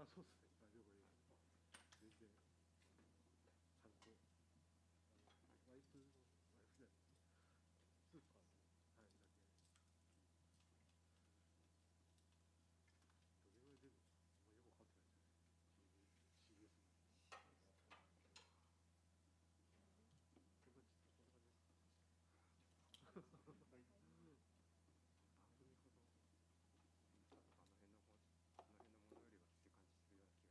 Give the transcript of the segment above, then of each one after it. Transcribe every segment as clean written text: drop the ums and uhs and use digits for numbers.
あ、そうですね。大丈夫です。全然参考。ワイフじゃない。スーパーの、はい、だけ。どれぐらい出るのか、あんまよく分かってないですよね。CBS の。こんな感じですか。番組ほど、あの辺のものよりはっていう感じするような気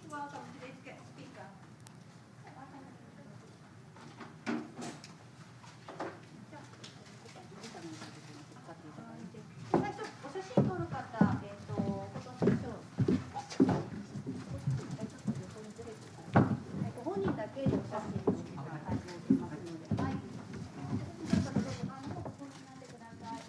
Welcome to this guest speaker. 最初お写真撮る方、ご本人だけでお写真を撮ってくださいますので、はい。ちょっとどうぞご覧の方ご覧になってください。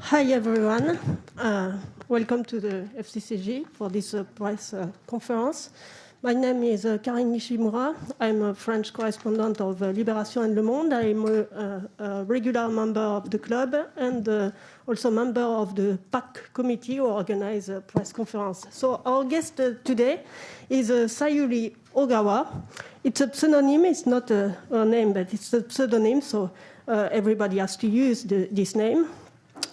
Hi everyone, welcome to the FCCJ for this press conference. My name is Karine Nishimura. I'm a French correspondent of Libération and Le Monde. I'm a regular member of the club and also member of the PAC committee who organize a press conference. So our guest today is Sayuri Ogawa. It's a pseudonym, it's not a name, but it's a pseudonym, so everybody has to use this name.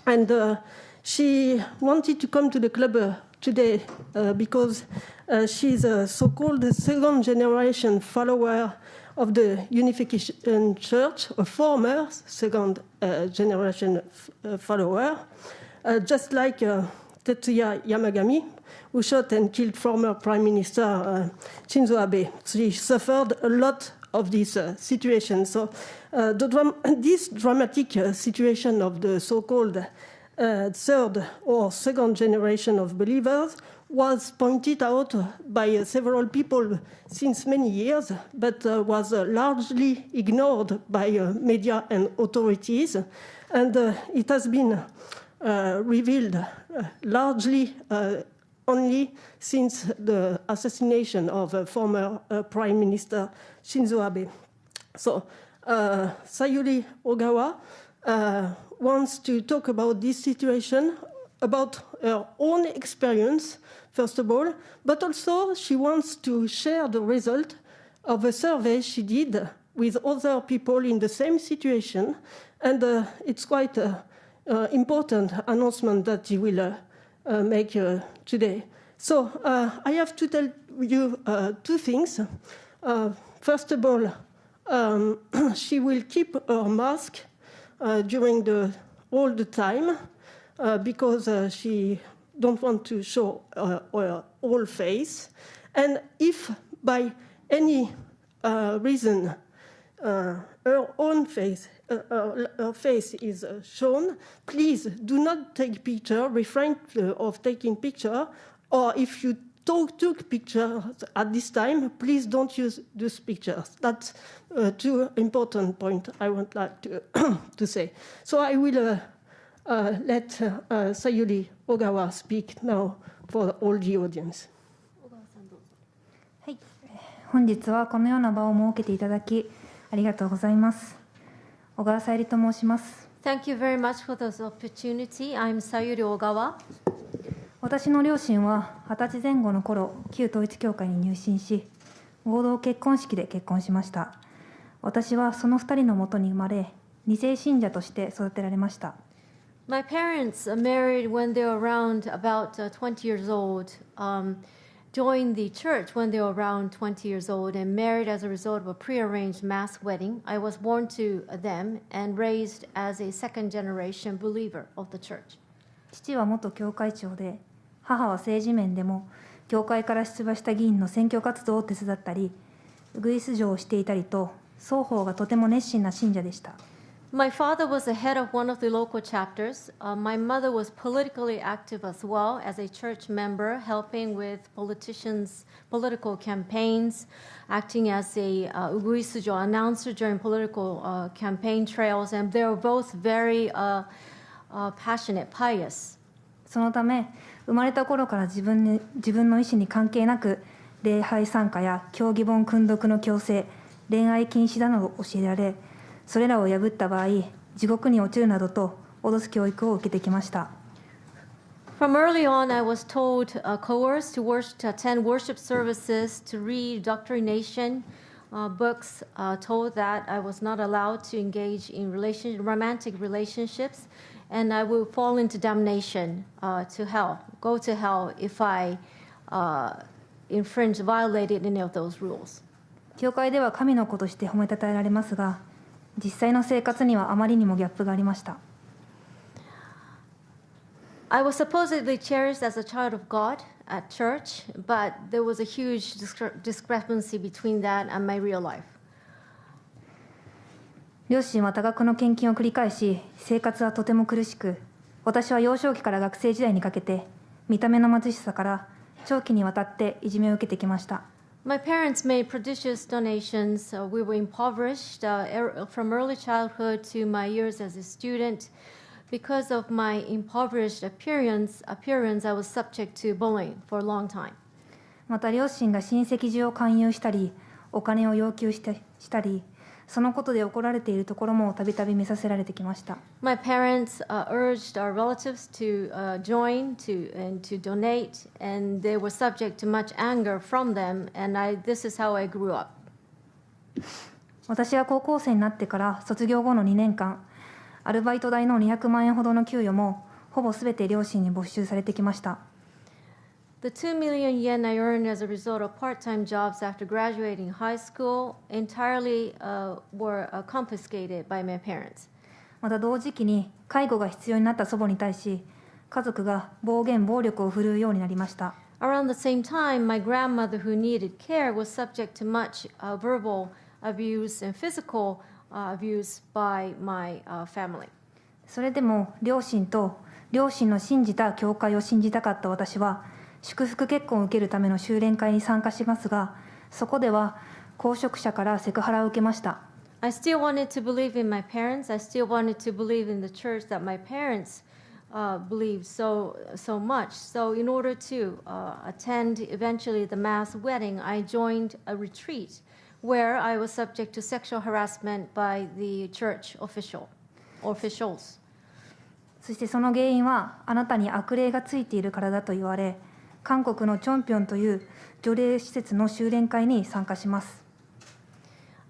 And she wanted to come to the club today because she's a so-called second generation follower of the Unification Church, a former second generation follower, just like Tetsuya Yamagami, who shot and killed former Prime Minister Shinzo Abe. She suffered a lot of this situation. So this dramatic situation of the so-called third or second generation of believers was pointed out by several people since many years, but was largely ignored by media and authorities. And it has been revealed largely only since the assassination of former Prime Minister Shinzo Abe. So Sayuri Ogawa wants to talk about this situation, about her own experience, first of all, but also she wants to share the result of a survey she did with other people in the same situation. And it's quite an important announcement that she will make today. So I have to tell you two things. First of all, she will keep her mask during all the time because she don't want to show her whole face. And if by any reason her own face, her face is shown, please do not take picture, refrain of taking picture, or if you took pictures at this time, please don't use those pictures. That's two important points I would like to say. So I will let Sayuri Ogawa speak now for all the audience. はい、本日はこのような場を設けていただきありがとうございます。小川さゆりと申します。Thank you very much for this opportunity. I'm Sayuri Ogawa. 私の両親は20歳前後の頃、旧統一教会に入信し、合同結婚式で結婚しました。私はその2人のもとに生まれ、二世信者として育てられました。My parents married when they were around about 20 years old, joined the church when they were around 20 years old, and married as a result of a prearranged mass wedding. I was born to them and raised as a second generation believer of the church. 父は元教会長で、母は政治面でも教会から出馬した議員の選挙活動を手伝ったり、ウグイス嬢をしていたりと、双方がとても熱心な信者でした。My father was the head of one of the local chapters. My mother was politically active as well as a church member, helping with politicians' political campaigns, acting as a uguisujo announcer during political campaign trails, and they were both very passionate, pious. そのため、生まれた頃から自分の意思に関係なく、礼拝参加や教義本訓読の強制、恋愛禁止などを教えられ、それらを破った場合、地獄に落ちるなどと脅す教育を受けてきました。From early on, I was told, coerced to attend worship services, to read doctrination books, told that I was not allowed to engage in romantic relationships, and I will fall into damnation to hell, go to hell if I violated any of those rules. 教会では神の子として褒めたたえられますが、実際の生活にはあまりにもギャップがありました。I was supposedly cherished as a child of God at church, but there was a huge discrepancy between that and my real life. 両親は多額の献金を繰り返し、生活はとても苦しく、私は幼少期から学生時代にかけて、見た目の貧しさから長期にわたっていじめを受けてきました。My parents made prodigious donations. We were impoverished from early childhood to my years as a student. Because of my impoverished appearance, I was subject to bullying for a long time. また両親が親戚中を勧誘したり、お金を要求したり、そのことで怒られているところもたびたび見させられてきました。My parents urged our relatives to join and to donate, and they were subject to much anger from them, and this is how I grew up. 私は高校生になってから卒業後の2年間、アルバイト代の200万円ほどの給与もほぼすべて両親に没収されてきました。The 2 million yen I earned as a result of part-time jobs after graduating high school entirely were confiscated by my parents. また同時期に介護が必要になった祖母に対し、家族が暴力を振るうようになりました。Around the same time, my grandmother who needed care was subject to much verbal abuse and physical abuse by my family. それでも両親の信じた教会を信じたかった私は、祝福結婚を受けるための修練会に参加しますが、そこでは公職者からセクハラを受けました。I still wanted to believe in my parents. I still wanted to believe in the church that my parents believed so much. So in order to attend eventually the mass wedding, I joined a retreat where I was subject to sexual harassment by the church officials. そしてその原因はあなたに悪霊がついているからだと言われ、韓国のチョンピョンという除霊施設の修練会に参加します。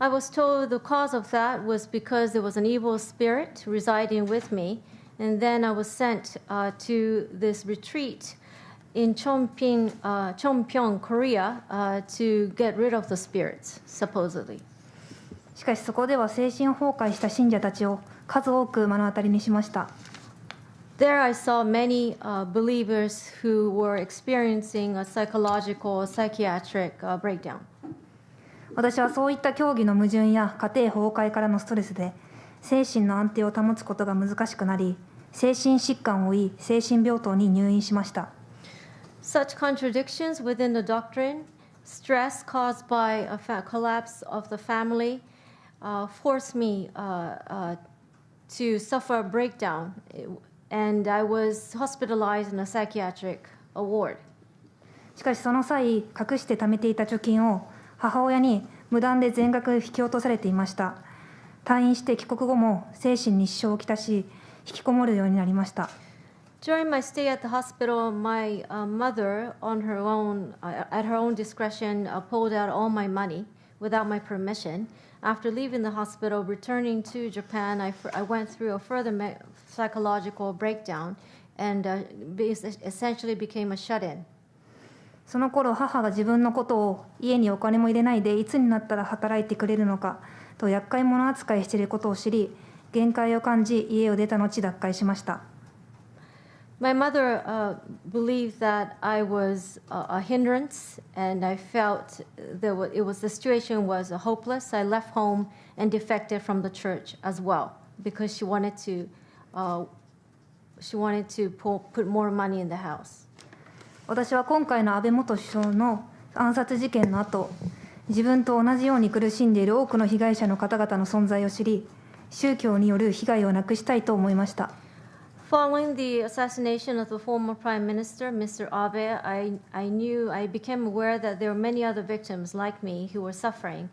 I was told the cause of that was because there was an evil spirit residing with me, and then I was sent to this retreat in Chonpyeong, Korea, to get rid of the spirits, supposedly. しかしそこでは精神崩壊した信者たちを数多く目の当たりにしました。There I saw many believers who were experiencing a psychological, psychiatric breakdown. 私はそういった教義の矛盾や家庭崩壊からのストレスで精神の安定を保つことが難しくなり、精神疾患を負い、精神病棟に入院しました。Such contradictions within the doctrine, stress caused by a collapse of the family, forced me to suffer a breakdown. And I was hospitalized in a psychiatric ward. しかしその際、隠して貯めていた貯金を母親に無断で全額引き落とされていました。退院して帰国後も精神に支障をきたし、引きこもるようになりました。During my stay at the hospital, my mother, at her own discretion, pulled out all my money without my permission. After leaving the hospital, returning to Japan, I went through a further psychological breakdown and essentially became a shut-in. その頃、母が自分のことを家にお金も入れないでいつになったら働いてくれるのかと厄介者扱いしていることを知り、限界を感じ家を出た後脱会しました。My mother believed that I was a hindrance, and I felt the situation was hopeless. I left home and defected from the church as well because she wanted to put more money in the house. 私は今回の安倍元首相の暗殺事件の後、自分と同じように苦しんでいる多くの被害者の方々の存在を知り、宗教による被害をなくしたいと思いました。Following the assassination of the former Prime Minister, Mr. Abe, I became aware that there were many other victims like me who were suffering.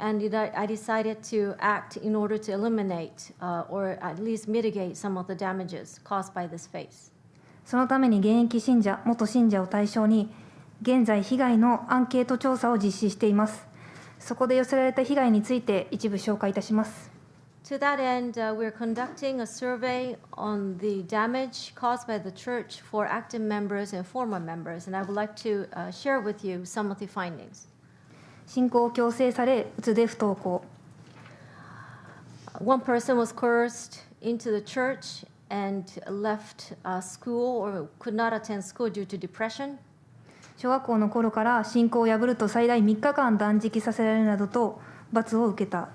And I decided to act in order to eliminate or at least mitigate some of the damages caused by this phase. そのために現役信者、元信者を対象に、現在被害のアンケート調査を実施しています。そこで寄せられた被害について一部紹介いたします。To that end, we're conducting a survey on the damage caused by the church for active members and former members, and I would like to share with you some of the findings. 信仰を強制され、うつで不登校。One person was coerced into the church and left school or could not attend school due to depression. 小学校の頃から信仰を破ると最大3日間断食させられるなどと罰を受けた。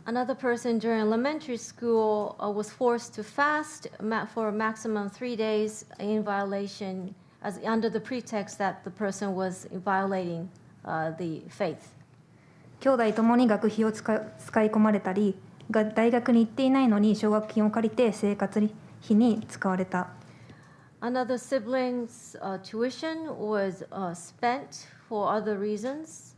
Another person during elementary school was forced to fast for a maximum 3 days in violation, under the pretext that the person was violating the faith. 兄弟ともに学費を使い込まれたり、大学に行っていないのに奨学金を借りて生活費に使われた。Another sibling's tuition was spent for other reasons,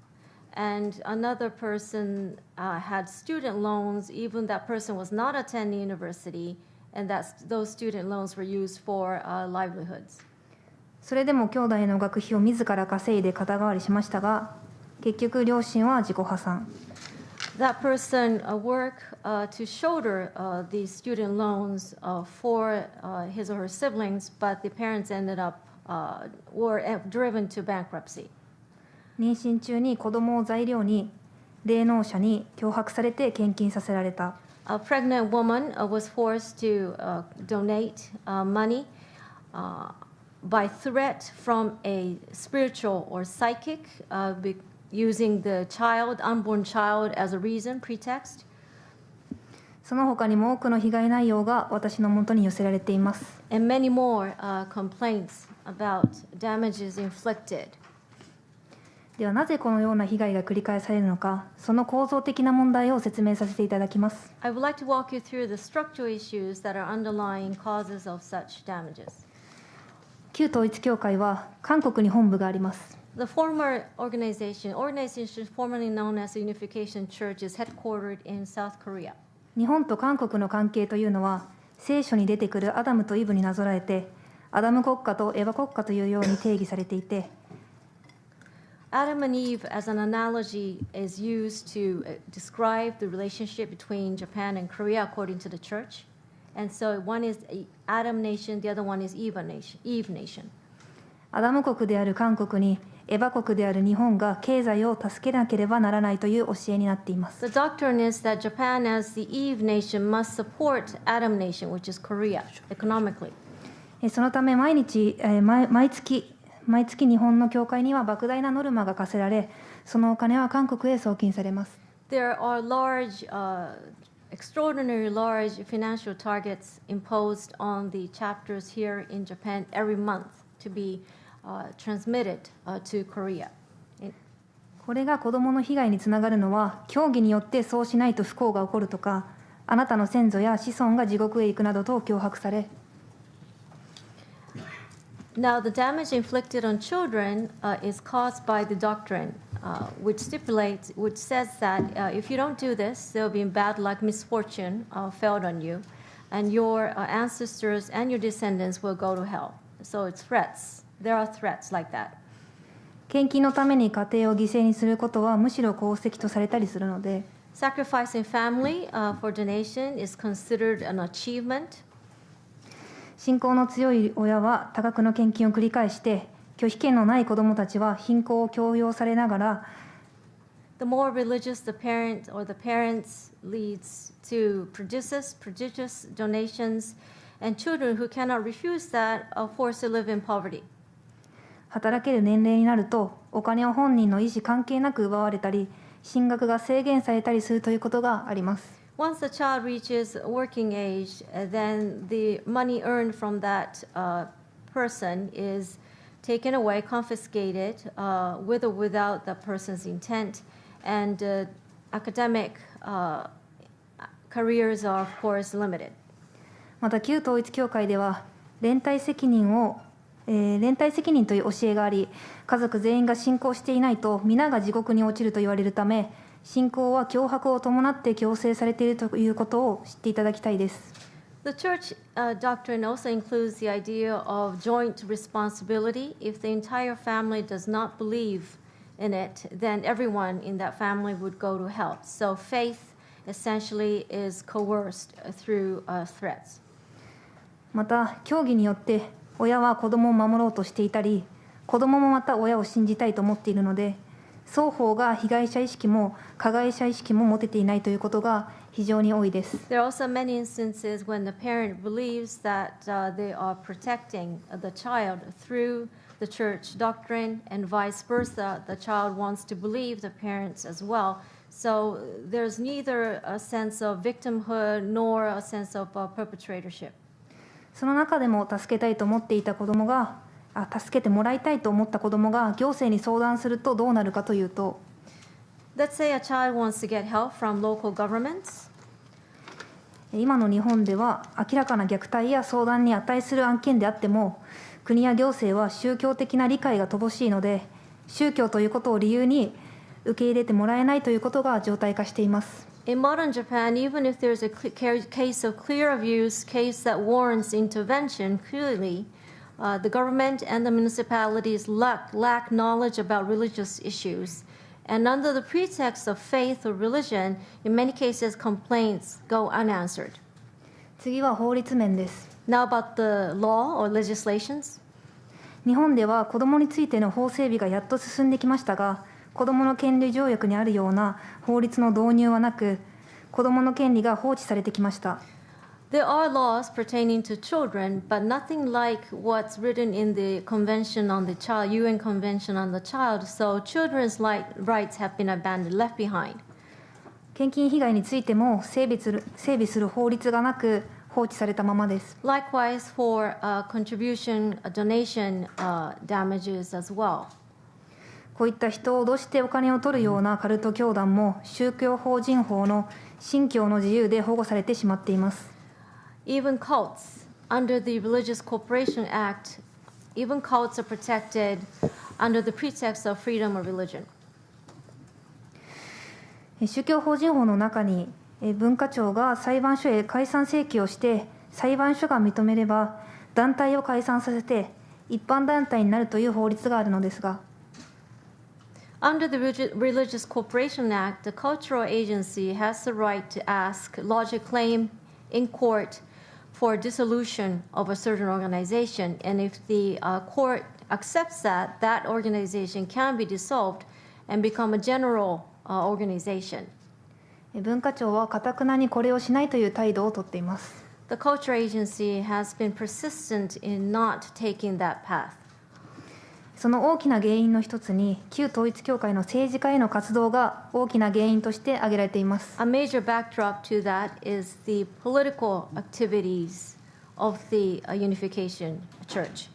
and another person had student loans, even that person was not attending university, and those student loans were used for livelihoods. それでも兄弟の学費を自ら稼いで肩代わりしましたが、結局両親は自己破産。That person worked to shoulder the student loans for his or her siblings, but the parents ended up were driven to bankruptcy. 妊娠中に子供を材料に霊能者に脅迫されて献金させられた。A pregnant woman was forced to donate money by threat from a spiritual or psychic, using the unborn child as a reason, pretext. その他にも多くの被害内容が私のもとに寄せられています。And many more complaints about damages inflicted. ではなぜこのような被害が繰り返されるのか、その構造的な問題を説明させていただきます。I would like to walk you through the structural issues that are underlying causes of such damages. 旧統一教会は韓国に本部があります。The former organization formerly known as the Unification Church, is headquartered in South Korea. 日本と韓国の関係というのは、聖書に出てくるアダムとイブになぞらえて、アダム国家とエヴァ国家というように定義されていて、Adam and Eve as an analogy is used to describe the relationship between Japan and Korea according to the church. And so one is Adam nation, the other one is Eve nation. アダム国である韓国にエヴァ国である日本が経済を助けなければならないという教えになっています。 The doctrine is that Japan as the Eve nation must support Adam nation, which is Korea, economically. そのため毎月日本の教会には莫大なノルマが課せられ、そのお金は韓国へ送金されます。 There are extraordinarily large financial targets imposed on the chapters here in Japan every month to be transmitted to Korea. これが子どもの被害につながるのは、教義によってそうしないと不幸が起こるとか、あなたの先祖や子孫が地獄へ行くなどと脅迫され、Now, the damage inflicted on children is caused by the doctrine, which says that if you don't do this, there will be bad luck, misfortune fell on you, and your ancestors and your descendants will go to hell. So it's threats. There are threats like that. 献金のために家庭を犠牲にすることはむしろ功績とされたりするので、 Sacrificing family for donation is considered an achievement. 信仰の強い親は多額の献金を繰り返して、拒否権のない子どもたちは貧困を強要されながら、 The more religious the parent or the parents leads to prodigious donations, and children who cannot refuse that are forced to live in poverty. 働ける年齢になると、お金を本人の意思関係なく奪われたり、進学が制限されたりするということがあります。 Once the child reaches working age, then the money earned from that person is taken away, confiscated, with or without the person's intent, and academic careers are, of course, limited. また旧統一教会では連帯責任という教えがあり、家族全員が信仰していないと皆が地獄に落ちると言われるため、信仰は脅迫を伴って強制されているということを知っていただきたいです。The church doctrine also includes the idea of joint responsibility. If the entire family does not believe in it, then everyone in that family would go to hell. So faith essentially is coerced through threats. また、教義によって親は子供を守ろうとしていたり、子供もまた親を信じたいと思っているので、双方が被害者意識も加害者意識も持てていないということが非常に多いです。There are also many instances when the parent believes that they are protecting the child through the church doctrine, and vice versa. The child wants to believe the parents as well. So there's neither a sense of victimhood nor a sense of perpetratorship. その中でも助けたいと思っていた子供が、助けてもらいたいと思った子供が行政に相談するとどうなるかというと、Let's say a child wants to get help from local governments. 今の日本では明らかな虐待や相談に値する案件であっても、国や行政は宗教的な理解が乏しいので、宗教ということを理由に受け入れてもらえないということが常態化しています。In modern Japan, even if there's a case of clear abuse, case that warrants intervention, clearly, the government and the municipalities lack knowledge about religious issues. And under the pretext of faith or religion, in many cases, complaints go unanswered. 次は法律面です。Now about the law or legislations. 日本では子どもについての法整備がやっと進んできましたが、子どもの権利条約にあるような法律の導入はなく、子どもの権利が放置されてきました。There are laws pertaining to children, but nothing like what's written in the Convention on the Child, UN Convention on the Child, so children's rights have been abandoned, left behind. 献金被害についても整備する法律がなく放置されたままです。Likewise for contribution, donation damages as well. こういった人を脅してお金を取るようなカルト教団も宗教法人法の信教の自由で保護されてしまっています。Even cults, under the Religious Corporation Act, even cults are protected under the pretext of freedom of religion. 宗教法人法の中に文化庁が裁判所へ解散請求をして裁判所が認めれば団体を解散させて一般団体になるという法律があるのですが、Under the Religious Corporation Act, the cultural agency has the right to lodge a claim in court for dissolution of a certain organization. And if the court accepts that, that organization can be dissolved and become a general organization. 文化庁は堅くなにこれをしないという態度をとっています。The cultural agency has been persistent in not taking that path. その大きな原因の一つに旧統一教会の政治家への活動が大きな原因として挙げられています。A major backdrop to that is the political activities of the Unification Church.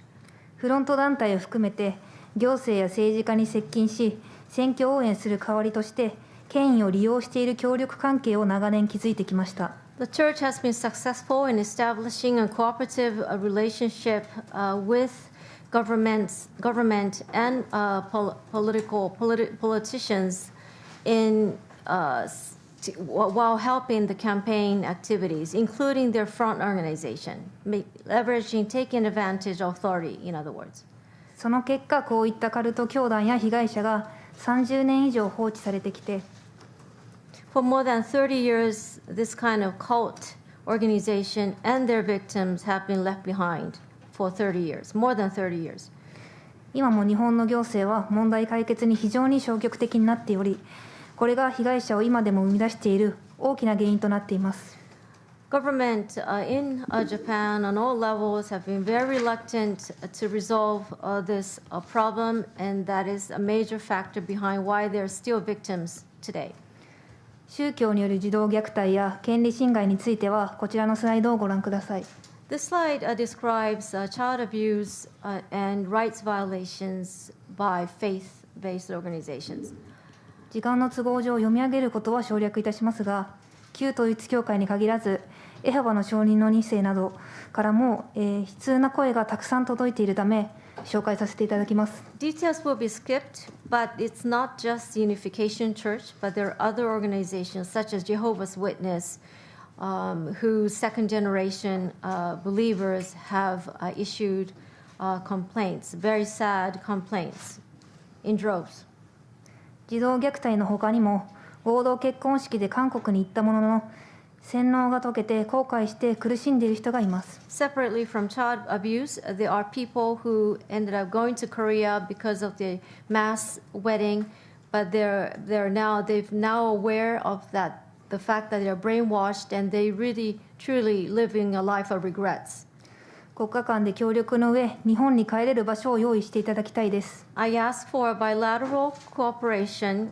フロント団体を含めて行政や政治家に接近し選挙応援する代わりとして権威を利用している協力関係を長年築いてきました。The church has been successful in establishing a cooperative relationship with government and politicians while helping the campaign activities, including their front organization, taking advantage of authority, in other words. その結果、こういったカルト教団や被害者が30年以上放置されてきて、For more than 30 years, this kind of cult organization and their victims have been left behind for 30 years, more than 30 years. 今も日本の行政は問題解決に非常に消極的になっており、これが被害者を今でも生み出している大きな原因となっています。Government in Japan on all levels have been very reluctant to resolve this problem, and that is a major factor behind why they're still victims today. 宗教による児童虐待や権利侵害についてはこちらのスライドをご覧ください。This slide describes child abuse and rights violations by faith-based organizations. 時間の都合上読み上げることは省略いたしますが、旧統一教会に限らずエホバの証人の2世などからも、悲痛な声がたくさん届いているため、紹介させていただきます。 Details will be skipped, but it's not just the Unification Church, but there are other organizations such as Jehovah's Witness, whose second generation believers have issued complaints, very sad complaints, in droves. 児童虐待の他にも合同結婚式で韓国に行ったものの洗脳が解けて後悔して苦しんでいる人がいます。 Separately from child abuse, there are people who ended up going to Korea because of the mass wedding, but they've now aware of the fact that they're brainwashed and they really truly living a life of regrets. 国家間で協力の上、日本に帰れる場所を用意していただきたいです。 I ask for bilateral cooperation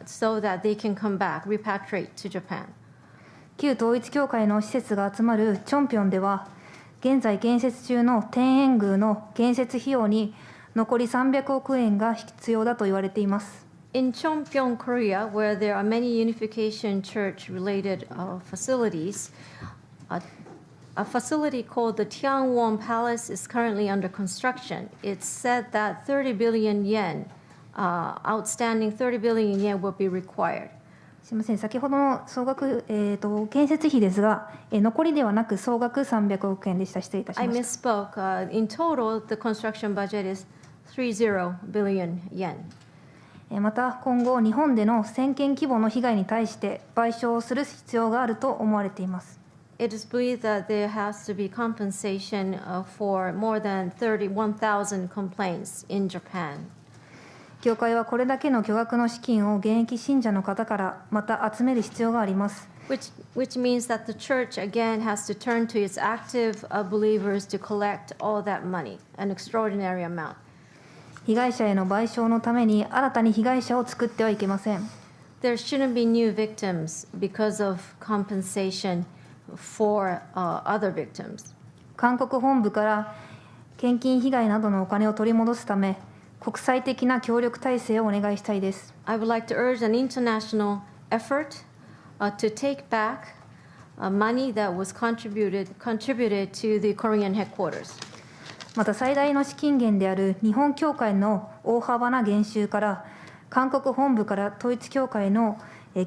so that they can come back, repatriate to Japan. 旧統一教会の施設が集まるチョンピョンでは、現在建設中の天苑宮の建設費用に残り300億円が必要だと言われています。 In Cheongpyeong, Korea, where there are many Unification Church-related facilities, a facility called the Tiangwon Palace is currently under construction. It's said that 30 billion yen, outstanding 30 billion yen will be required. すみません、先ほどの総額、建設費ですが、残りではなく総額300億円でした。失礼いたしま I した。 misspoke. In total, the construction budget is 30 billion yen. また今後日本での1000件規模の被害に対して賠償をする必要があると思われています。 It is believed that there has to be compensation for more than 31,000 complaints in Japan. 教会はこれだけの巨額の資金を現役信者の方からまた集める必要があります。 Which means that the church again has to turn to its active believers to collect all that money, an extraordinary amount. 被害者への賠償のために新たに被害者を作ってはいけません。 There shouldn't be new victims because of compensation for other victims. 韓国本部から献金被害などのお金を取り戻すため、国際的な協力体制をお願いしたいです。 I would like to urge an international effort to take back money that was contributed to the Korean headquarters. また最大の資金源である日本教会の大幅な減収から韓国本部から統一教会の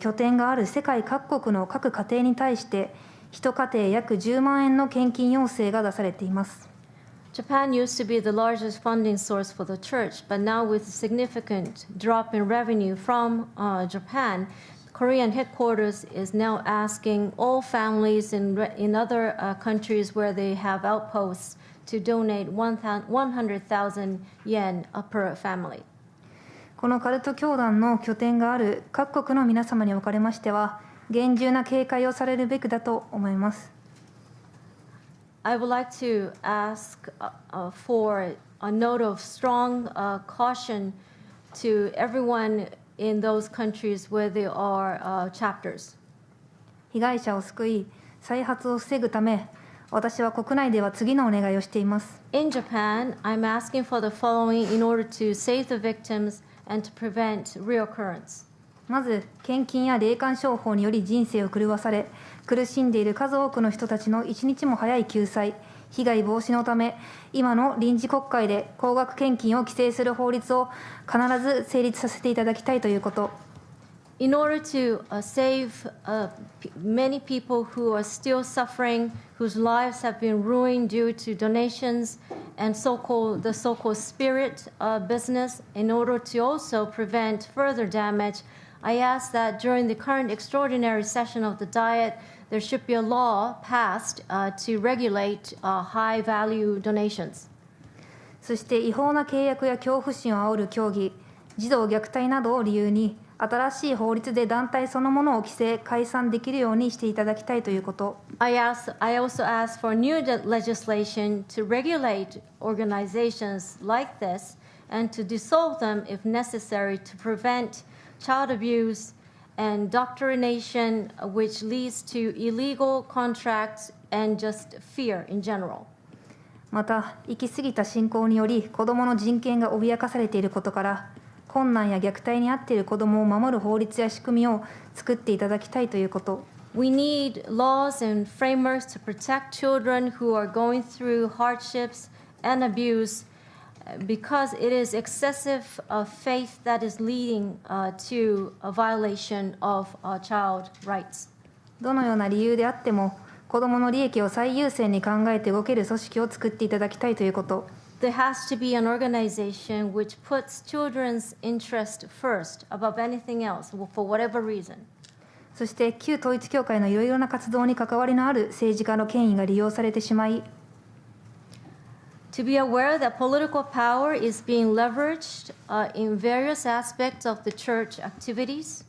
拠点がある世界各国の各家庭に対して1家庭約10万円の献金要請が出されています。 Japan used to be the largest funding source for the church, but now with a significant drop in revenue from Japan, Korean headquarters is now asking all families in other countries where they have outposts to donate 100,000 yen per family. このカルト教団の拠点がある各国の皆様におかれましては、厳重な警戒をされるべきだと思います。 I would like to ask for a note of strong caution to everyone in those countries where there are chapters. 被害者を救い、再発を防ぐため、私は国内では次のお願いをしています。 In Japan, I'm asking for the following in order to save the victims and to prevent reoccurrence. まず、献金や霊感商法により人生を狂わされ、苦しんでいる数多くの人たちの一日も早い救済、被害防止のため、今の臨時国会で高額献金を規制する法律を必ず成立させていただきたいということ。In order to save many people who are still suffering, whose lives have been ruined due to donations and the so-called spirit business, in order to also prevent further damage, I ask that during the current extraordinary session of the Diet, there should be a law passed to regulate high-value donations. そして違法な契約や恐怖心を煽る教義、児童虐待などを理由に、新しい法律で団体そのものを規制・解散できるようにしていただきたいということ。I also ask for new legislation to regulate organizations like this and to dissolve them if necessary to prevent child abuse and doctrination, which leads to illegal contracts and just fear in general. また、行き過ぎた信仰により子どもの人権が脅かされていることから、困難や虐待に遭っている子どもを守る法律や仕組みを作っていただきたいということ。We need laws and frameworks to protect children who are going through hardships and abuse because it is excessive faith that is leading to a violation of child rights. どのような理由であっても、子どもの利益を最優先に考えて動ける組織を作っていただきたいということ。There has to be an organization which puts children's interest first above anything else for whatever reason. そして旧統一教会のいろいろな活動に関わりのある政治家の権威が利用されてしまい、To be aware that political power is being leveraged in various aspects of the church activities.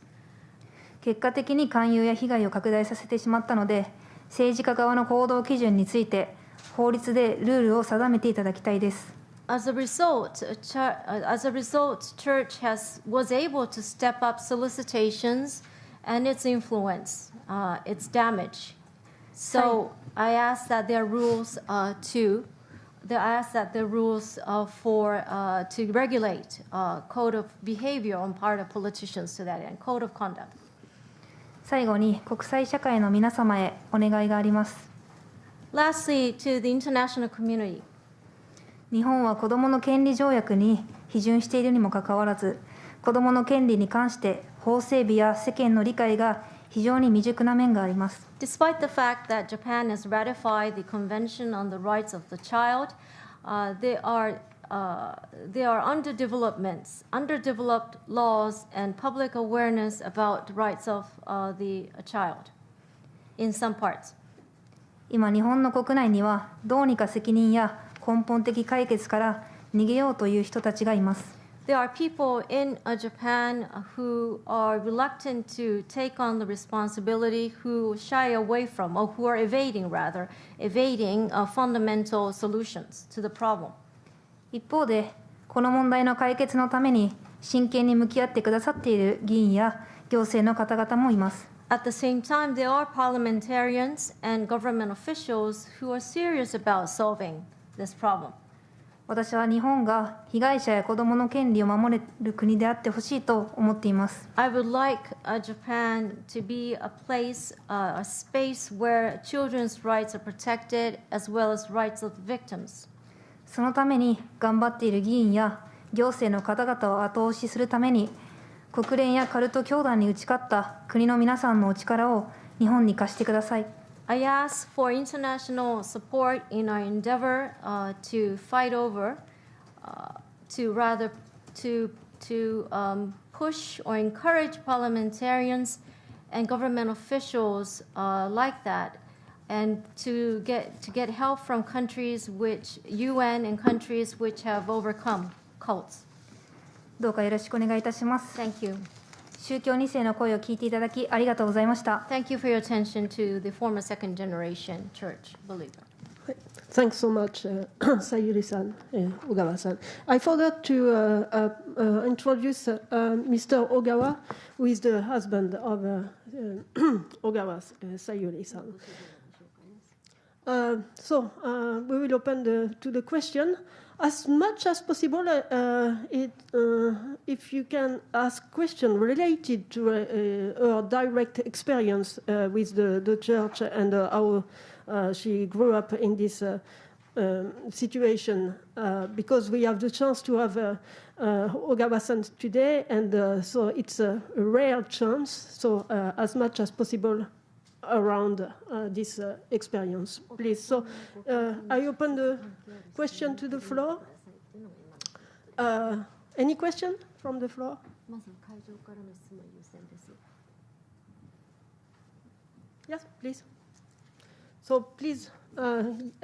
結果的に勧誘や被害を拡大させてしまったので、政治家側の行動基準について法律でルールを定めていただきたいです。As a result, church was able to step up solicitations and its influence, its damage. So I ask that there are rules to regulate code of behavior on part of politicians to that end, code of conduct. 最後に国際社会の皆様へお願いがあります。Lastly, to the international community. 日本は子どもの権利条約に批准しているにもかかわらず、子どもの権利に関して法整備や世間の理解が非常に未熟な面があります。Despite the fact that Japan has ratified the Convention on the Rights of the Child, there are underdeveloped laws and public awareness about rights of the child in some parts. 今、日本の国内にはどうにか責任や根本的解決から逃げようという人たちがいます。There are people in Japan who are reluctant to take on the responsibility, who shy away from, or who are evading fundamental solutions to the problem. 一方で、この問題の解決のために真剣に向き合ってくださっている議員や行政の方々もいます。At the same time, there are parliamentarians and government officials who are serious about solving this problem. 私は日本が被害者や子どもの権利を守れる国であってほしいと思っています。I would like Japan to be a place, a space where children's rights are protected as well as rights of victims. そのために頑張っている議員や行政の方々を後押しするために、国連やカルト教団に打ち勝った国の皆さんのお力を日本に貸してください。I ask for international support in our endeavor to fight over, to push or encourage parliamentarians and government officials like that, and to get help from countries which UN and countries which have overcome cults. どうかよろしくお願いいたします。Thank you. 宗教2世の声を聞いていただきありがとうございました。Thank you for your attention to the former second generation church believer. Thanks so much, Sayuri-san and Ogawa-san. I forgot to introduce Mr. Ogawa, who is the husband of Ogawa, Sayuri-san. So we will open to the question. As much as possible, if you can ask questions related to her direct experience with the church and how she grew up in this situation, because we have the chance to have Ogawa-san today, and so it's a rare chance. So as much as possible around this experience, please. So I open the question to the floor. Any question from the floor? Yes, please. So please,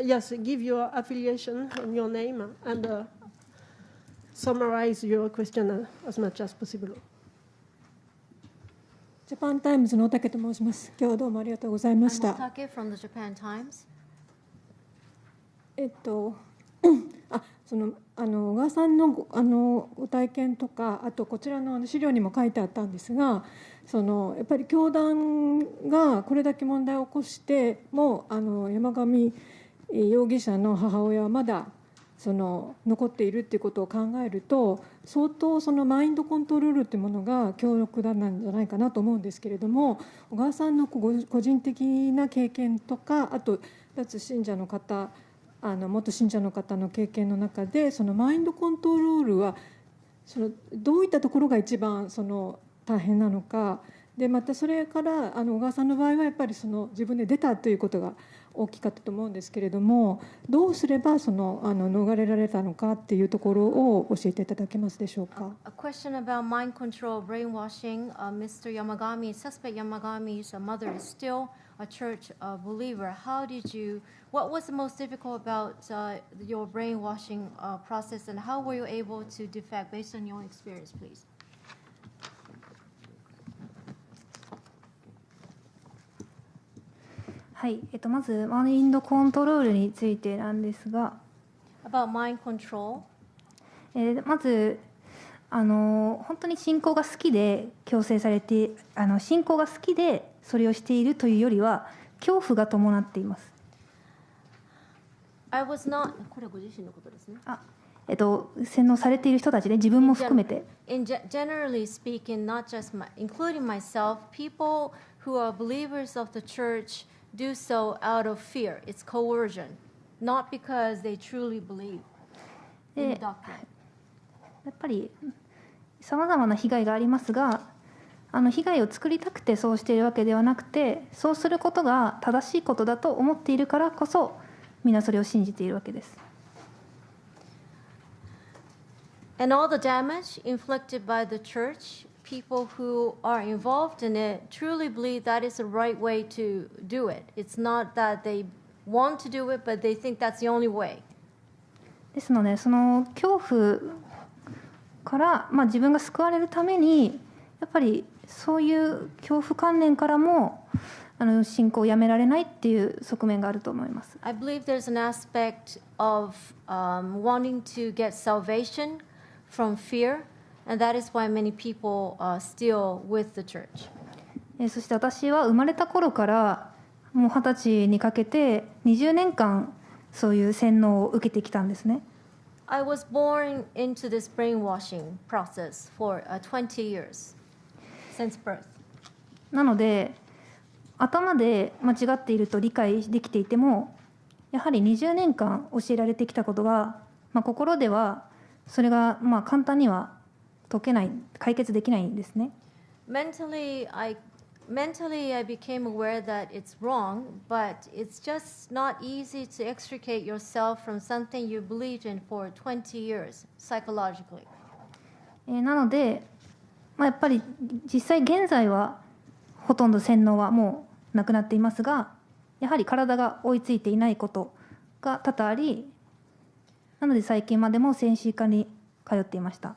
yes, give your affiliation and your name and summarize your question as much as possible. ジャパンタイムズの大竹と申します。今日はどうもありがとうございました。Otake from the Japan Times. 小川さんのご体験とか、あとこちらの資料にも書いてあったんですが、やっぱり教団がこれだけ問題を起こしても山上容疑者の母親はまだ残っているということを考えると、相当マインドコントロールというものが強力なんじゃないかなと思うんですけれども、小川さんの個人的な経験とか、あと脱信者の方元信者の方の経験の中で、そのマインドコントロールはどういったところが一番大変なのかで、またそれから小川さんの場合はやっぱり自分で出たということが大きかったと思うんですけれども、どうすれば逃れられたのかっていうところを教えていただけますでしょうか。A question about mind control, brainwashing. Mr. Yamagami, suspect Yamagami's mother is still a church believer. What was the most difficult about your brainwashing process, and how were you able to defect based on your experience, please? はい、まずマインドコントロールについてなんですが、About mind control. まず本当に信仰が好きで強制されて信仰が好きでそれをしているというよりは恐怖が伴っています。I was not これはご自身のことですね。洗脳されている人たちで自分も含めて。Generally speaking, not just including myself, people who are believers of the church do so out of fear. It's coercion, not because they truly believe in the doctrine. やっぱりさまざまな被害がありますが、被害を作りたくてそうしているわけではなくて、そうすることが正しいことだと思っているからこそ、皆それを信じているわけです。And all the damage inflicted by the church, people who are involved in it truly believe that is the right way to do it. It's not that they want to do it, but they think that's the only way. ですので、その恐怖から、自分が救われるために、やっぱりそういう恐怖観念からも信仰をやめられないっていう側面があると思います。I believe there's an aspect of wanting to get salvation from fear, and that is why many people are still with the church. そして私は生まれた頃からもう20歳にかけて20年間そういう洗脳を受けてきたんですね。I was born into this brainwashing process for 20 years since birth. なので頭で間違っていると理解できていても、やはり20年間教えられてきたことが、心ではそれが簡単には解けない、解決できないんですね。Mentally, I became aware that it's wrong, but it's just not easy to extricate yourself from something you believed in for 20 years, psychologically. なので、やっぱり実際現在はほとんど洗脳はもうなくなっていますが、やはり体が追いついていないことが多々あり、なので最近までも精神科に通っていました。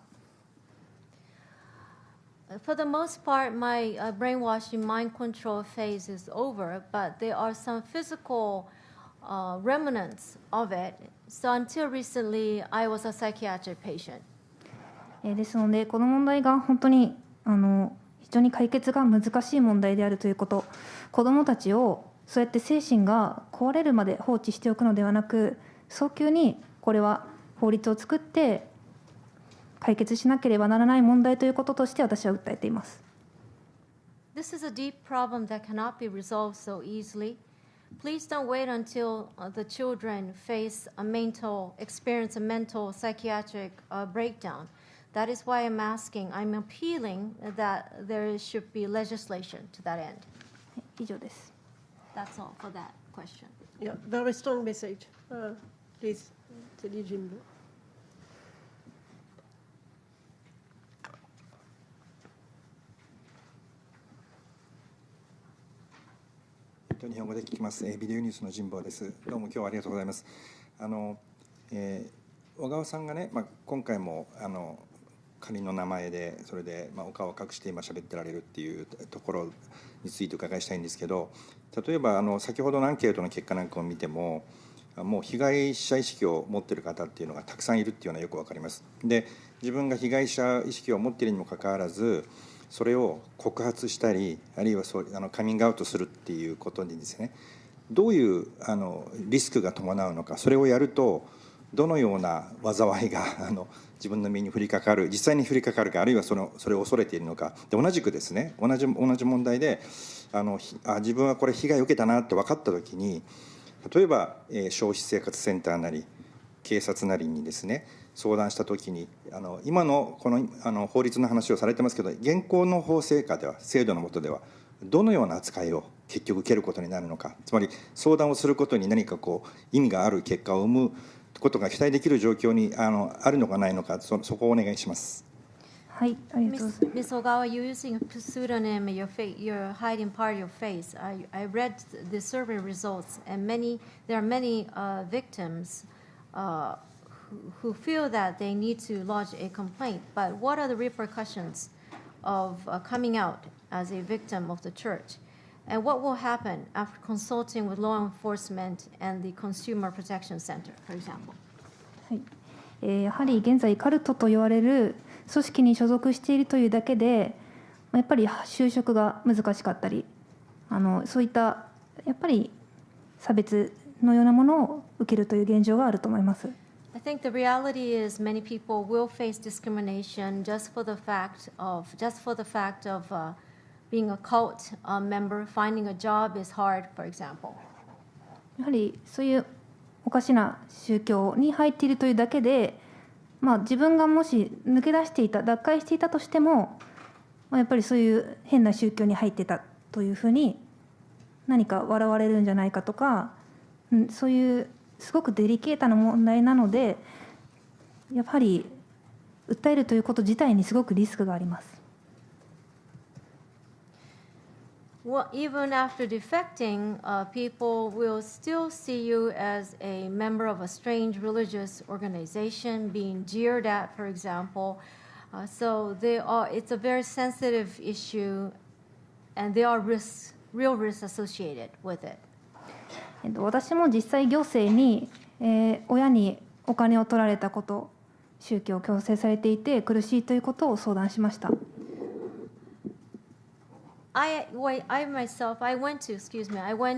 For the most part, my brainwashing mind control phase is over, but there are some physical remnants of it. So until recently, I was a psychiatric patient. ですので、この問題が本当に非常に解決が難しい問題であるということ、子どもたちをそうやって精神が壊れるまで放置しておくのではなく、早急にこれは法律を作って解決しなければならない問題ということとして私は訴えています。This is a deep problem that cannot be resolved so easily. Please don't wait until the children experience a mental psychiatric breakdown. That is why I'm appealing that there should be legislation to that end. 以上です。That's all for that question. Yeah, very strong message. Please, Teddy Jimbo. 日本語で聞きます。ビデオニュースの神保です。どうも今日はありがとうございます。小川さんがね、今回も仮の名前でそれでお顔を隠して今喋ってられるっていうところについてお伺いしたいんですけど、例えば先ほどのアンケートの結果なんかを見ても、もう被害者意識を持っている方っていうのがたくさんいるっていうのはよくわかります。で、自分が被害者意識を持っているにもかかわらず、それを告発したり、あるいはカミングアウトするっていうことにですね、どういうリスクが伴うのか、それをやるとどのような災いが自分の身に降りかかる、実際に降りかかるか、あるいはそれを恐れているのか。で、同じくですね、同じ問題で自分はこれ被害を受けたなって分かった時に、例えば、消費生活センターなり警察なりにですね相談したときに今のこの法律の話をされてますけど、現行の法制下では制度の下ではどのような扱いを結局受けることになるのか、つまり相談をすることに何か意味がある結果を生むことが期待できる状況にあるのかないのか、そこをお願いします。はい、ありがとうございます。Ms. Ogawa, you're using a pseudonym. You're hiding part of your face. I read the survey results, and there are many victims who feel that they need to lodge a complaint. But what are the repercussions of coming out as a victim of the church? And what will happen after consulting with law enforcement and the Consumer Protection Center, for example? はい、やはり現在カルトと言われる組織に所属しているというだけでやっぱり就職が難しかったりそういったやっぱり差別のようなものを受けるという現状があると思います。I think the reality is many people will face discrimination just for the fact of being a cult member. Finding a job is hard, for example. やはりそういうおかしな宗教に入っているというだけで、自分がもし抜け出していた脱会していたとしても、やっぱりそういう変な宗教に入ってたというふうに何か笑われるんじゃないかとか、そういうすごくデリケートな問題なのでやはり訴えるということ自体にすごくリスクがあります。Well, even after defecting, people will still see you as a member of a strange religious organization, being jeered at, for example. So it's a very sensitive issue, and there are real risks associated with it. 私も実際行政に、親にお金を取られたこと、宗教を強制されていて苦しいということを相談しました。I went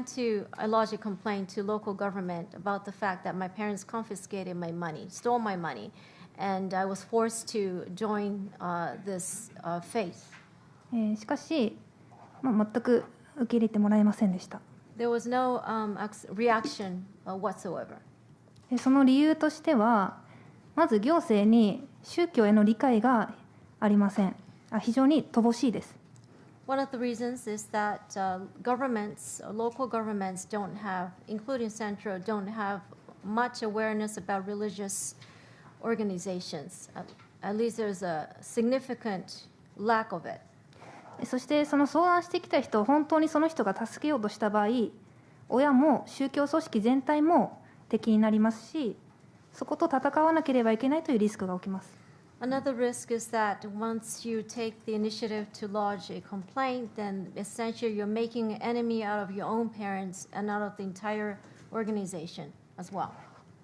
to I lodged a complaint to local government about the fact that my parents confiscated my money, stole my money, and I was forced to join this faith. しかし、全く受け入れてもらえませんでした。There was no reaction whatsoever. その理由としては、まず行政に宗教への理解がありません。非常に乏しいです。One of the reasons is that local governments don't have, including Central, don't have much awareness about religious organizations. At least there's a significant lack of it. そしてその相談してきた人を本当にその人が助けようとした場合、親も宗教組織全体も敵になりますし、そこと戦わなければいけないというリスクが起きます。Another risk is that once you take the initiative to lodge a complaint, then essentially you're making an enemy out of your own parents and out of the entire organization as well.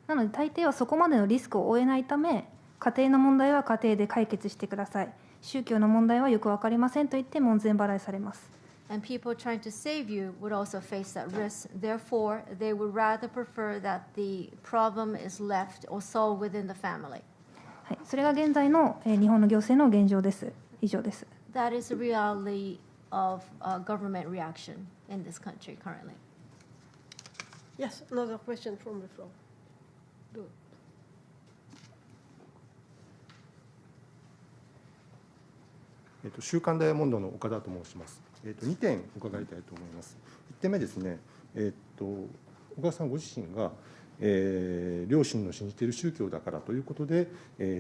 なので大抵はそこまでのリスクを負えないため、家庭の問題は家庭で解決してください。宗教の問題はよく分かりませんと言って門前払いされます。And people trying to save you would also face that risk. Therefore, they would rather prefer that the problem is left or solved within the family. はい、それが現在の日本の行政の現状です。以上です。That is the reality of government reaction in this country currently. Yes, another question from the floor. Do. 週刊ダイヤモンドの岡田と申します。2点伺いたいと思います。1点目ですね、岡田さんご自身が、両親の信じている宗教だからということで、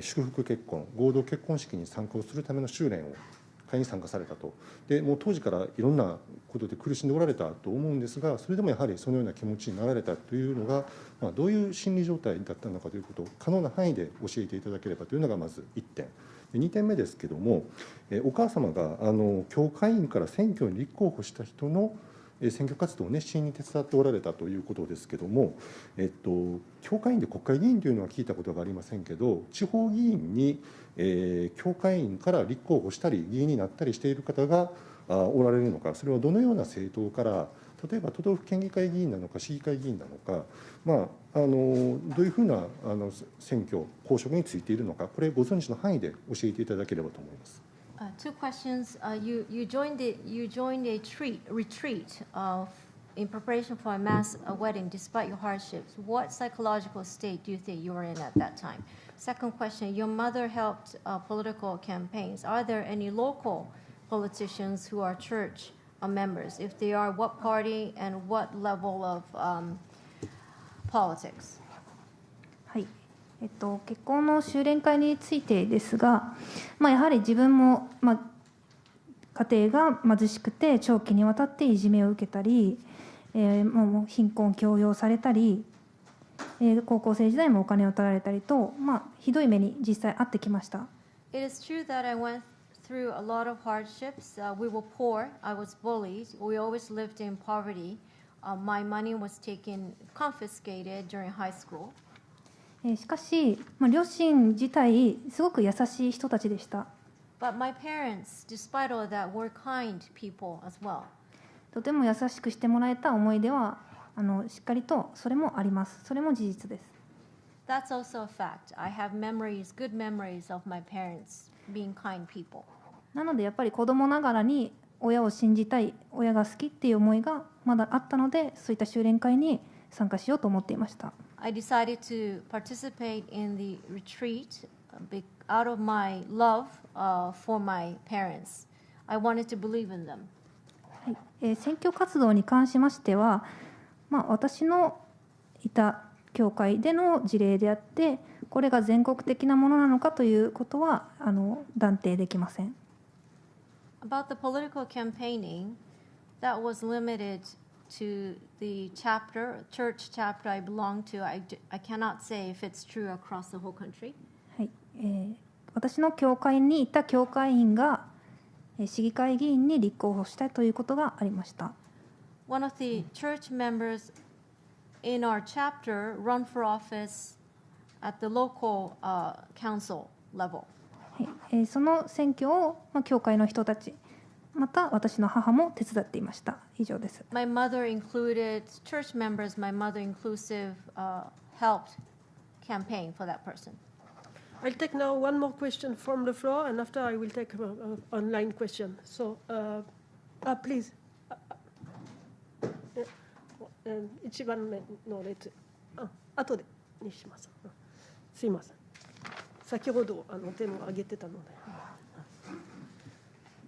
祝福結婚、合同結婚式に参加をするための修練を会に参加されたと。でもう当時からいろんなことで苦しんでおられたと思うんですが、それでもやはりそのような気持ちになられたというのが、どういう心理状態だったのかということを可能な範囲で教えていただければというのがまず1点。2点目ですけども、お母様が教会員から選挙に立候補した人の選挙活動を熱心に手伝っておられたということですけども、教会員で国会議員というのは聞いたことがありませんけど、地方議員に、教会員から立候補したり議員になったりしている方がおられるのか、それはどのような政党から、例えば都道府県議会議員なのか市議会議員なのか、どういうふうな選挙公職についているのか、これご存知の範囲で教えていただければと思います。Two questions. You joined a retreat in preparation for a mass wedding, despite your hardships, what psychological state do you think you were in at that time? Second question, your mother helped political campaigns. Are there any local politicians who are church members? If they are, what party and what level of politics? はい、結婚の修練会についてですが、やはり自分も、家庭が貧しくて長期にわたっていじめを受けたり、もう貧困強要されたり、高校生時代もお金を取られたりと、ひどい目に実際遭ってきました。It is true that I went through a lot of hardships. We were poor. I was bullied. We always lived in poverty. My money was confiscated during high school. しかし、両親自体すごく優しい人たちでした。But my parents, despite all that, were kind people as well. とても優しくしてもらえた思い出はしっかりとそれもあります。それも事実です。That's also a fact. I have memories, good memories of my parents being kind people. なのでやっぱり子供ながらに親を信じたい、親が好きっていう思いがまだあったので、そういった修練会に参加しようと思っていました。I decided to participate in the retreat out of my love for my parents. I wanted to believe in them. はい、選挙活動に関しましては、私のいた教会での事例であって、これが全国的なものなのかということは断定できません。About the political campaigning, that was limited to the church chapter I belong to. I cannot say if it's true across the whole country. はい、私の教会にいた教会員が市議会議員に立候補したということがありました。One of the church members in our chapter run for office at the local council level. はい、その選挙を、教会の人たち、また私の母も手伝っていました。以上です。My mother included church members. My mother inclusive helped campaign for that person. I'll take now one more question from the floor, and after I will take an online question. So, please. 一番目の列、後でにします。すいません。先ほど手を挙げてたので。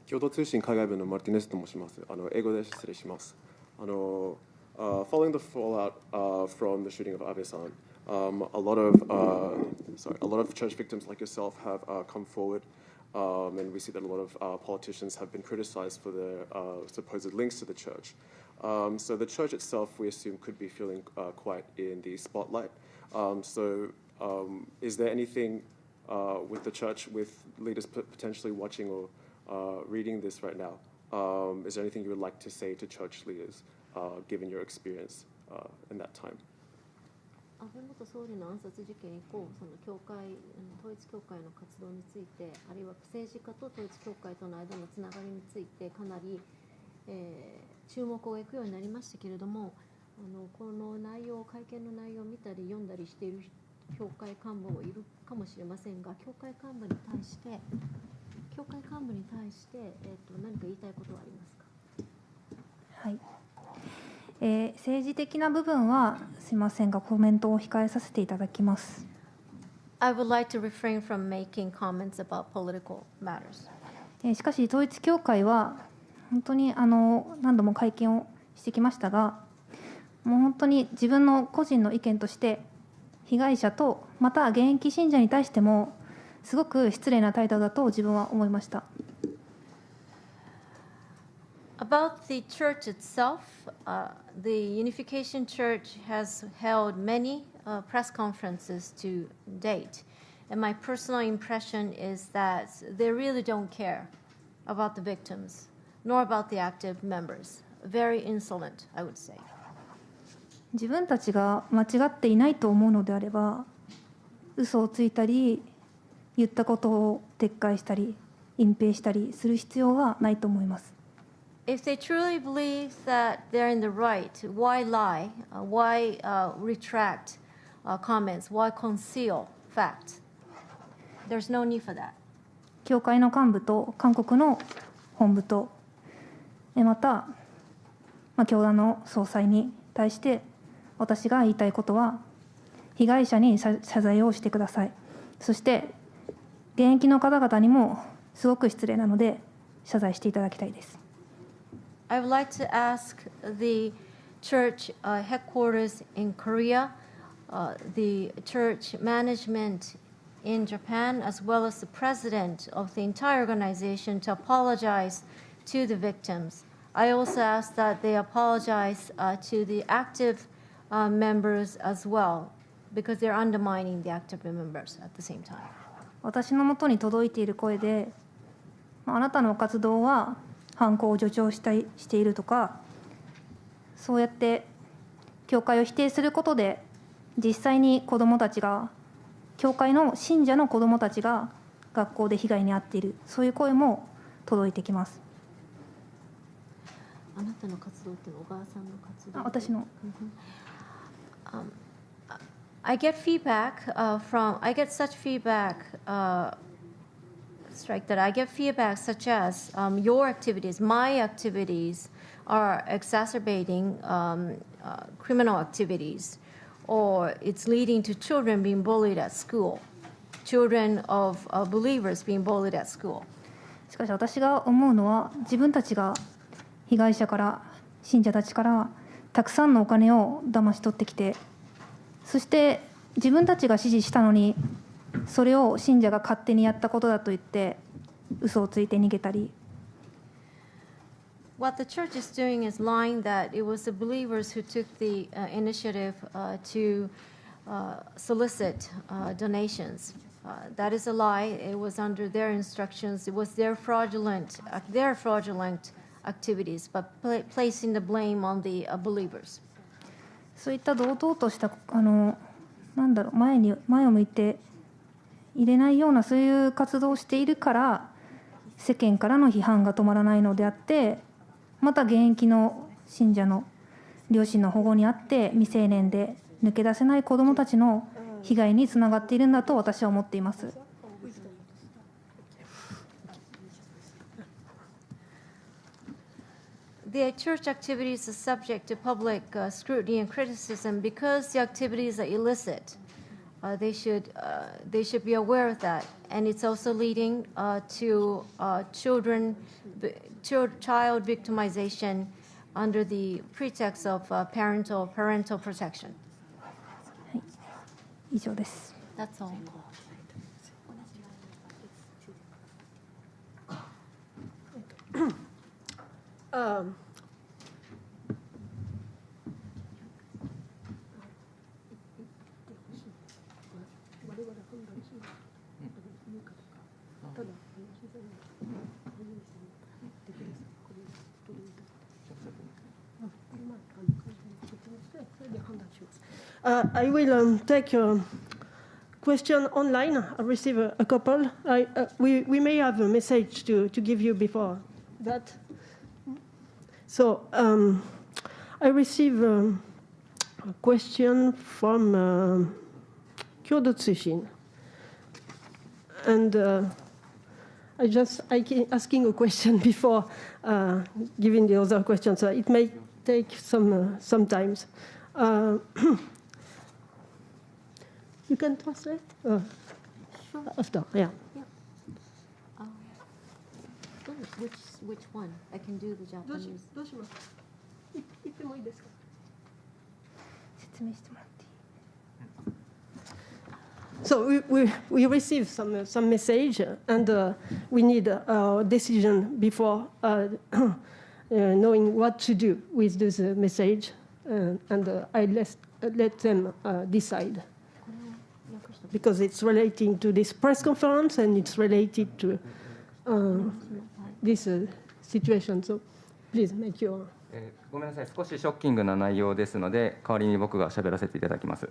共同通信海外部のマルティネスと申します。英語で失礼します。Following the fallout from the shooting of Abe-san, a lot of church victims like yourself have come forward, and we see that a lot of politicians have been criticized for their supposed links to the church. So the church itself, we assume, could be feeling quite in the spotlight. Is there anything with the church, with leaders potentially watching or reading this right now? Is there anything you would like to say to church leaders, given your experience in that time? 安倍元総理の暗殺事件以降、その統一教会の活動について、あるいは政治家と統一教会との間のつながりについてかなり、注目を得くようになりましたけれども、この会見の内容を見たり読んだりしている教会幹部もいるかもしれませんが、教会幹部に対して、何か言いたいことはありますか？はい。政治的な部分はすいませんがコメントを控えさせていただきます。I would like to refrain from making comments about political matters. しかし統一教会は本当に何度も会見をしてきましたが、もう本当に自分の個人の意見として被害者とまた現役信者に対してもすごく失礼な態度だと自分は思いました。About the church itself, the Unification Church has held many press conferences to date, and my personal impression is that they really don't care about the victims, nor about the active members. Very insolent, I would say. 自分たちが間違っていないと思うのであれば、嘘をついたり、言ったことを撤回したり、隠蔽したりする必要がないと思います。If they truly believe that they're in the right, why lie? Why retract comments? Why conceal facts? There's no need for that. 教会の幹部と韓国の本部とまた教団の総裁に対して私が言いたいことは、被害者に謝罪をしてください。そして現役の方々にもすごく失礼なので謝罪していただきたいです。I would like to ask the church headquarters in Korea, the church management in Japan, as well as the president of the entire organization to apologize to the victims. I also ask that they apologize to the active members as well, because they're undermining the active members at the same time. 私のもとに届いている声で、あなたの活動は犯行を助長しているとか、そうやって教会を否定することで実際に子どもたちが、教会の信者の子どもたちが学校で被害に遭っている、そういう声も届いてきます。あなたの活動って小川さんの活動？私の。I get feedback I get such feedback, I get feedback such as your activities, my activities are exacerbating criminal activities, or it's leading to children being bullied at school, children of believers being bullied at school. しかし私が思うのは、自分たちが被害者から、信者たちからたくさんのお金を騙し取ってきて、そして自分たちが指示したのに、それを信者が勝手にやったことだと言って嘘をついて逃げたり。What the church is doing is lying that it was the believers who took the initiative to solicit donations. That is a lie. It was under their instructions. It was their fraudulent activities, but placing the blame on the believers. そういった堂々とした前を向いて入れないようなそういう活動をしているから世間からの批判が止まらないのであって、また現役の信者の両親の保護にあって未成年で抜け出せない子どもたちの被害につながっているんだと私は思っています。The church activities are subject to public scrutiny and criticism because the activities are illicit. They should be aware of that, and it's also leading to child victimization under the pretext of parental protection. 以上です。 That's all. I will take a question online. I received a couple. We may have a message to give you before that. So I received a question from Kyodo Tsushin. And I keep asking a question before giving the other question, so it may take some time. You can translate? Sure. After, yeah. Which one? I can do the Japanese. 言ってもいいですか？説明してもらっていい？ So we received some message, and we need a decision before knowing what to do with this message, and I let them decide. Because it's relating to this press conference and it's related to this situation. So please make your... ごめんなさい、少しショッキングな内容ですので、代わりに僕が喋らせていただきます。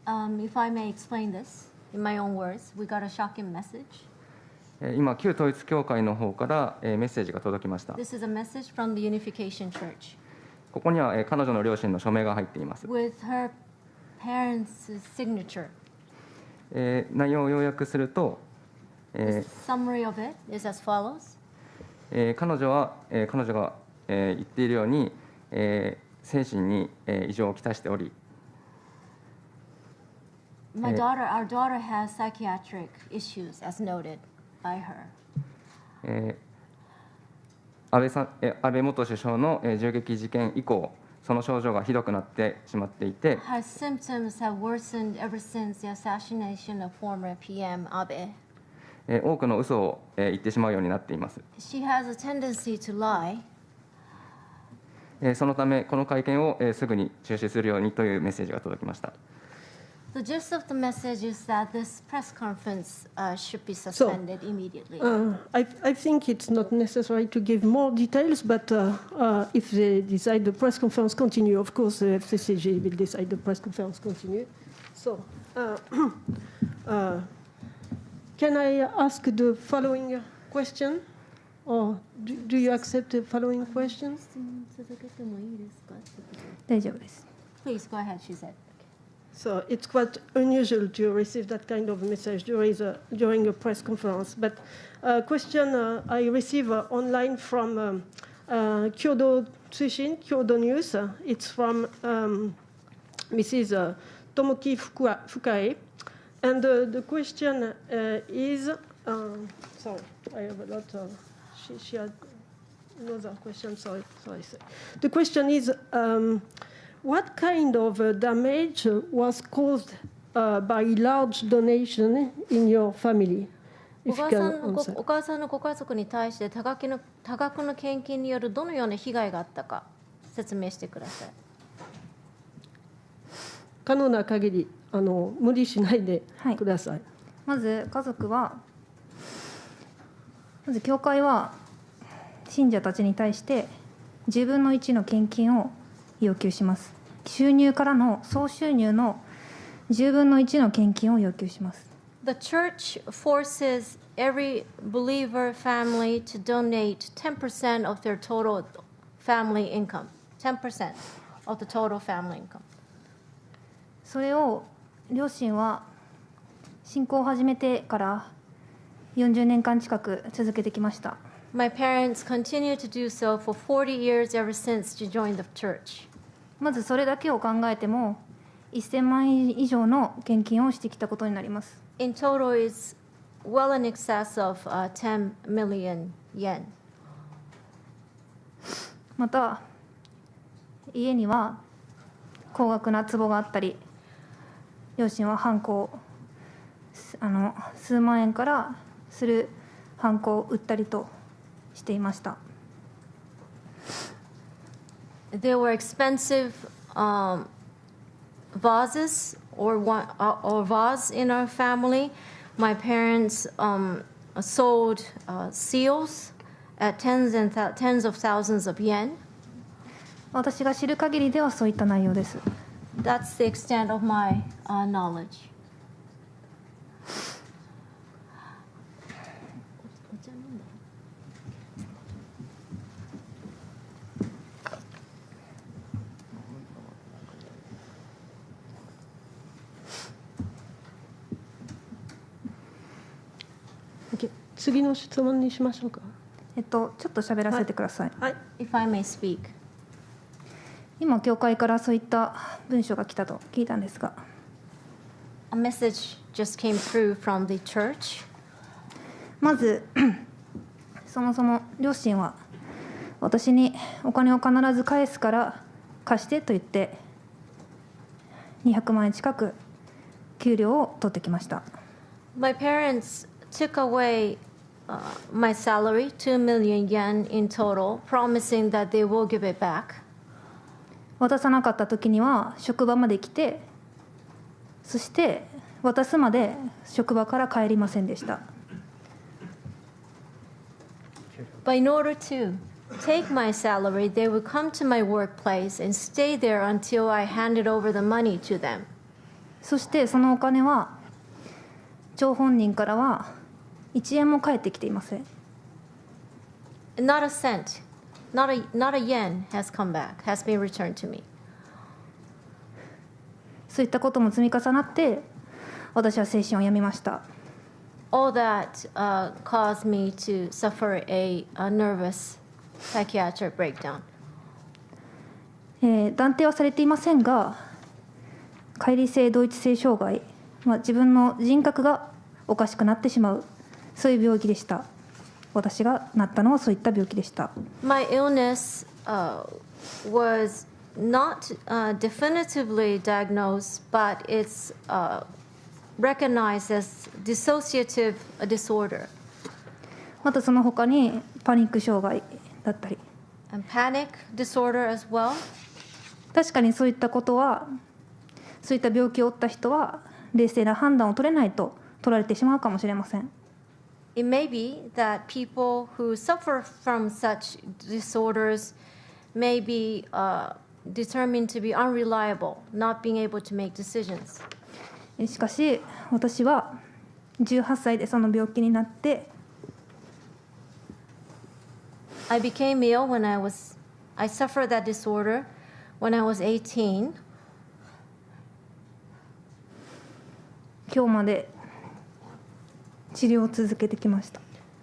If I may explain this in my own words, we got a shocking message. 今、旧統一教会の方からメッセージが届きました。This is a message from the Unification Church. ここには彼女の両親の署名が入っています。 With her parents' signature. 内容を要約すると、The summary of it is as follows. 彼女が言っているように、精神に異常をきたしており、Our daughter has psychiatric issues, as noted by her. 安倍元首相の銃撃事件以降、その症状がひどくなってしまっていて、Her symptoms have worsened ever since the assassination of former PM Abe. 多くの嘘を言ってしまうようになっています。She has a tendency to lie. そのため、この会見をすぐに中止するようにというメッセージが届きました。The gist of the message is that this press conference should be suspended immediately. I think it's not necessary to give more details, but if they decide the press conference continue, of course the FCCG will decide the press conference continue. So, can I ask the following question? Or do you accept the following question? 大丈夫です。 Please go ahead, she said. So it's quite unusual to receive that kind of message during a press conference. But a question I receive online from Kyodo Tsushin, Kyodo News. It's from Mrs. Tomoki Fukae. And the question is, sorry, I have a lot of, she had another question, sorry. The question is, what kind of damage was caused by large donation in your family? お母さんのご家族に対して多額の献金によるどのような被害があったか説明してください。可能な限り無理しないでください。まず家族は、まず教会は信者たちに対して10分の1の献金を要求します。収入からの総収入の10分の1の献金を要求します。The church forces every believer family to donate 10% of their total family income. 10% of the total family income. それを両親は信仰を始めてから40年間近く続けてきました。My parents continue to do so for 40 years ever since to join the church. まずそれだけを考えても1000万円以上の献金をしてきたことになります。In total is well in excess of 10 million yen. また家には高額な壺があったり、両親はハンコを数万円からするハンコを売ったりとしていました。There were expensive vases or vase in our family. My parents sold seals at tens of thousands of yen. 私が知る限りではそういった内容です。That's the extent of my knowledge. Okay. 次の質問にしましょうか。ちょっと喋らせてください。はい。If I may speak. 今教会からそういった文章が来たと聞いたんですが、 A message just came through from the church. まずそもそも両親は私にお金を必ず返すから貸してと言って200万円近く給料を取ってきました。 My parents took away my salary, 2 million yen in total, promising that they will give it back. 渡さなかった時には職場まで来て、そして渡すまで職場から帰りませんでした。 But in order to take my salary, they would come to my workplace and stay there until I handed over the money to them. そしてそのお金は張本人からは1円も返ってきていません。 Not a cent, not a yen has come back, has been returned to me. そういったことも積み重なって私は精神を病みました。all that caused me to suffer a nervous psychiatric breakdown. 断定はされていませんが、解離性同一性障害、自分の人格がおかしくなってしまう、そういう病気でした。私がなったのはそういった病気でした。My illness was not definitively diagnosed, but it's recognized as dissociative disorder. またその他にパニック障害だったり、 And panic disorder as well. 確かにそういったことは、そういった病気を負った人は冷静な判断を取れないと取られてしまうかもしれません。It may be that people who suffer from such disorders may be determined to be unreliable, not being able to make decisions. しかし私は18歳でその病気になって、I became ill when I suffered that disorder when I was 18. 今日まで治療を続けてきました。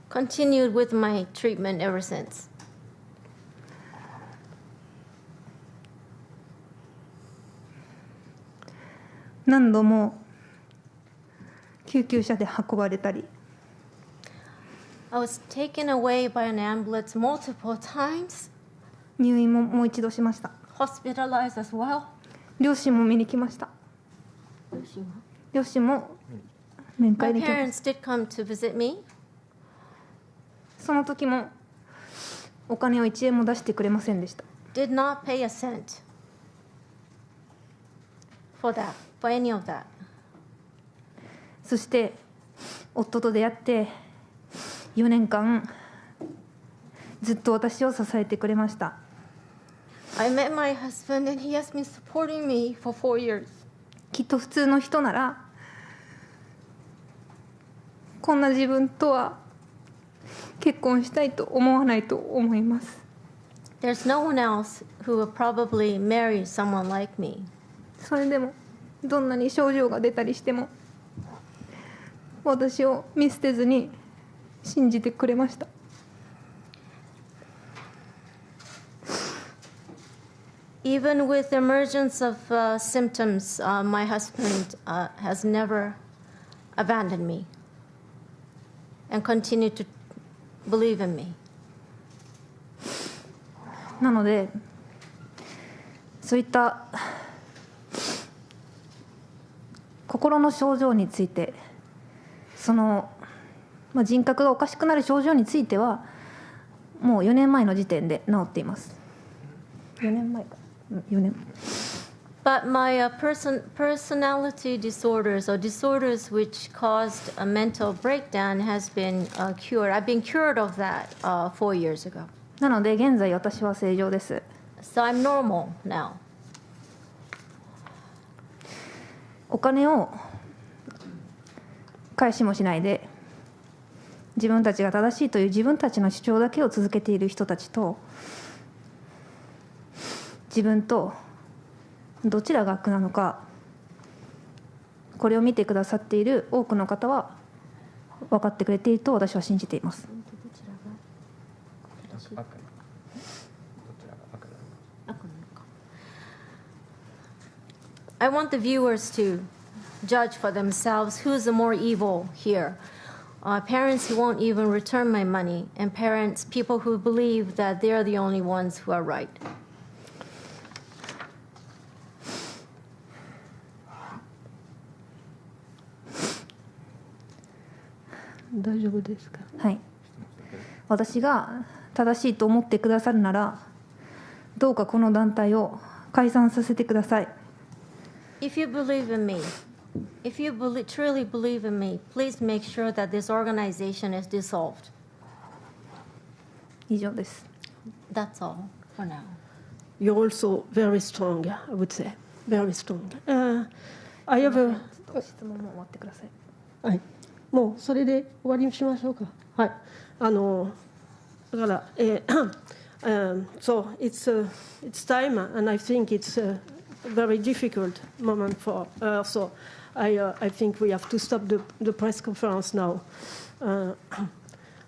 Continued with my treatment ever since. 何度も救急車で運ばれたり、 I was taken away by an ambulance multiple times, 入院ももう一度しました。 hospitalized as well. 両親も見に来ました。両親も面 My 会に来ました。 parents did come to visit me. その時もお金を1円も出してくれませんでした。 Did not pay a cent for any of that. そして夫と出会って4年間ずっと私を支えてくれました。 I met my husband and he has been supporting me for 4 years. きっと普通の人ならこんな自分とは結婚したいと思わないと思います。 There's no one else who will probably marry someone like me. それでもどんなに症状が出たりしても私を見捨てずに信じてくれました。 Even with the emergence of symptoms, my husband has never abandoned me and continued to believe in me. なのでそういった心の症状について、その、人格がおかしくなる症状についてはもう4年前の時点で治っています。4年前か、4年。 But my personality disorders or disorders which caused a mental breakdown has been cured. I've been cured of that 4 years ago. なので現在私は正常です。 So I'm normal now. お金を返しもしないで自分たちが正しいという自分たちの主張だけを続けている人たちと、自分とどちらが悪なのか、これを見てくださっている多くの方は分かってくれていると私は信じています。 I want the viewers to judge for themselves who's the more evil here. Parents who won't even return my money, and people who believe that they're the only ones who are right. 大丈夫ですか？はい。私が正しいと思ってくださるなら、どうかこの団体を解散させてください。 If you believe in me, if you truly believe in me, please make sure that this organization is dissolved. 以上です。 That's all for now. You're also very strong, I would say. Very strong. I have a... 質問も終わってください。はい。もうそれで終わりにしましょうか。はい。だから、so it's time, and I think it's a very difficult moment for her. So I think we have to stop the press conference now.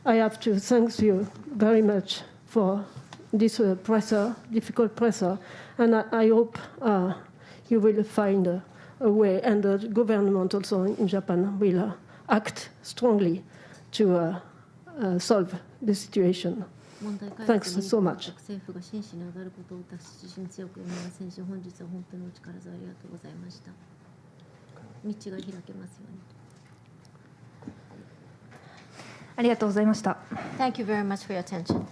I have to thank you very much for this difficult pressure, and I hope you will find a way, and the government also in Japan will act strongly to solve the situation. Thanks so much. 政府が真摯に当たることを私自身強く思います。先生、本日は本当にお力添えありがとうございました。道が開けますように。ありがとうございました。Thank you very much for your attention.